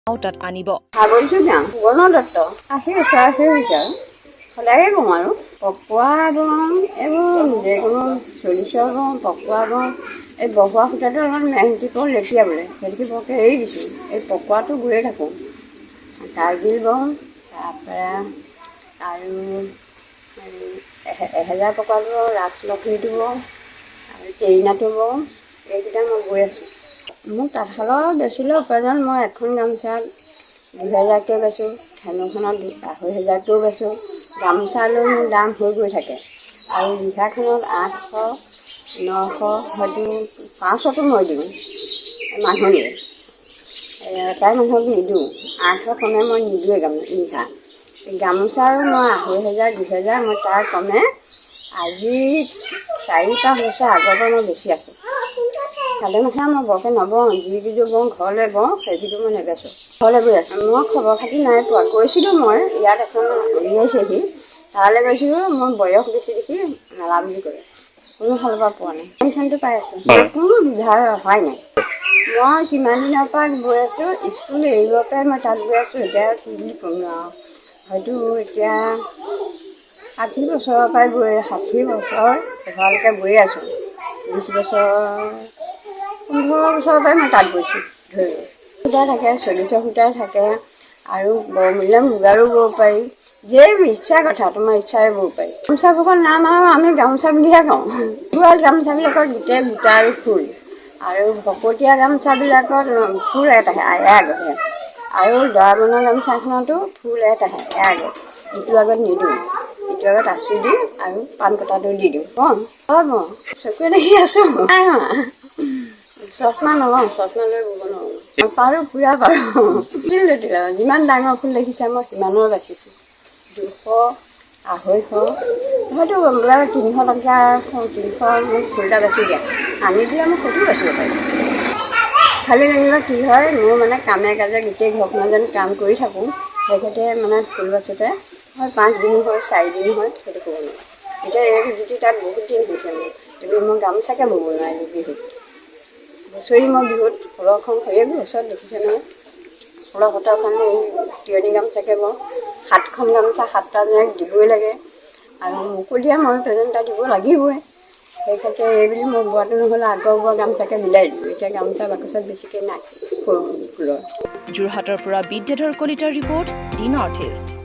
তাত আনিব। বলছো যাওঁ সুবৰ্ণ দত্ত আহি ওচৰা-ওচৰি হৈছে আৰু সদায়ে বওঁ আৰু পকোৱা বওঁ, এইবোৰ যিকোনো চল্লিছৰ বওঁ, পকোৱা বওঁ। এই বহোৱা সূতাটো অলপমান মেহনতি কৰোঁ লেটিয়াবলৈ, সেইটোকে বৰকৈ এৰি দিছোঁ। এই পকোৱাটো বৈয়ে থাকোঁ। কাৰ্গিল বওঁ, তাৰপৰা আৰু এহেজাৰ পকোৱাটো বওঁ, ৰাজলক্ষ্মীটো বওঁ, আৰু কেৰিনাটো বওঁ। এইকেইটা মই বৈ আছোঁ। মোক তাঁতশালৰ বেচিলে উপাৰ্জন মই এখন গামোচাত 2000কৈও বেচোঁ, খেলখনত 2500কৈও বেচোঁ। গামোচা লৈ মোৰ দাম হৈ গৈ থাকে। আৰু ৰিহাখনত 800, 900, হয়তো 500টো মই দিওঁ মানুহলৈ। এটাই মানুহক নিদিওঁ, 800 কমে মই নিদিওঁৱে ৰিহা। গামোচাৰো মই 2500, 2000 মই তাৰ কমে আজি 4-5 বছৰ আগৰ পৰা মই বেচি আছোঁ। চাদৰ মেখেলা মই বৰকৈ নবওঁ, যিকেইযোৰ বওঁ ঘৰলৈ বওঁ, সেইকেইযোৰ মই নেবেচোঁ। ঘৰলৈ গৈ আছোঁ। মই খবৰ খাতি নাই পোৱা, কৈছিলোঁ মই ইয়াত এখন উলিয়াইছেহি, তালৈ গৈছিলোঁ। মই বয়স বেছি দেখি মেলা বুলি ক'লে, কোনো ফালৰ পৰা পোৱা নাই। পেঞ্চনটো পাই আছোঁ, কোনো সুবিধাৰ অহাই নাই। মই কিমান দিনৰ পৰা গৈ আছোঁ, স্কুল এৰিবৰ পৰাই মই তাত গৈ আছোঁ। এতিয়া কি বুলি ক'ম আৰু, হয়তো এতিয়া 60 বছৰৰ পৰাই 60 বছৰ হোৱালৈকে গৈয়ে আছোঁ। 20 বছৰ, 15 বছৰৰ পৰাই মই তাত গৈছোঁ। ধৰি সূতা থাকে, 40 সূতাৰ থাকে, আৰু বৰমূলীয়া মুগাৰো ব'ব পাৰি। যেই ইচ্ছাৰ কথা, তোমাৰ ইচ্ছাৰে ব'ব পাৰি। গামোচাবোৰৰ নাম আৰু আমি গামোচা বুলিহে কওঁ। ফুল গামোচাবিলাকত গোটেই বুটা আৰু ফুল, আৰু ভকতীয়া গামোচাবিলাকত ফুল এটাহে আগতে, আৰু দৰা বৰণৰ গামোচাখনতো ফুল এটাহে আগত। ইটো আগত নিদিওঁ, ইটো আগত আঁচু দি আৰু পাণ কটাটো দি দিওঁ। হ'ব চকুৱে দেখি আছোঁ। চশমা নলওঁ, চশমা লৈ ব'ব নোৱাৰোঁ। পাৰোঁ, পূৰা পাৰোঁ। যিমান ডাঙৰ ফুল দেখিছা মই সিমানৰ বাচিছোঁ। 200, 250, হয়তো বোলে 300 টকা, 300 মোক ফুল এটা বাচি দিয়া। আনি দিলে মই সেইটো বাচিব পাৰিম। খালি যেনিবা কি হয়, মোৰ মানে কামে কাজে গোটেই ঘৰখনত যেন কাম কৰি থাকোঁ, সেইক্ষেত্রে মানে ফুল বাচোঁতে হয় 5 দিন হয়, 4 দিন হয়, সেইটো ক'ব নোৱাৰোঁ। এতিয়া এই জুতি তাত বহুত দিন হৈছে মোৰ, কিন্তু মই গামোচাকে ব'ব নোৱাৰিলোঁ বিহুত। বছৰি মই বিহুত 16খন হৈয়ে গ'ল ওচৰত দেখিছে নহয়, 16-17খন এই তিয়নি গামোচাকে বওঁ। 7খন গামোচা 7টা জেগাত দিবই লাগে, আৰু মুকলিয়া মই প্ৰেজেণ্ট এটা দিব লাগিবই। সেই ক্ষেত্ৰে এইবুলি মই বোৱাটো নহ'লে আগৰ বোৱা গামোচাকে মিলাই দিলোঁ। এতিয়া গামোচা বাকচত বেছিকৈ নাই সৰু ফুলৰ। যোৰহাটৰ পৰা বিদ্যাধৰ কলিতাৰ ৰিপৰ্ট, দি নৰ্থ ইষ্ট।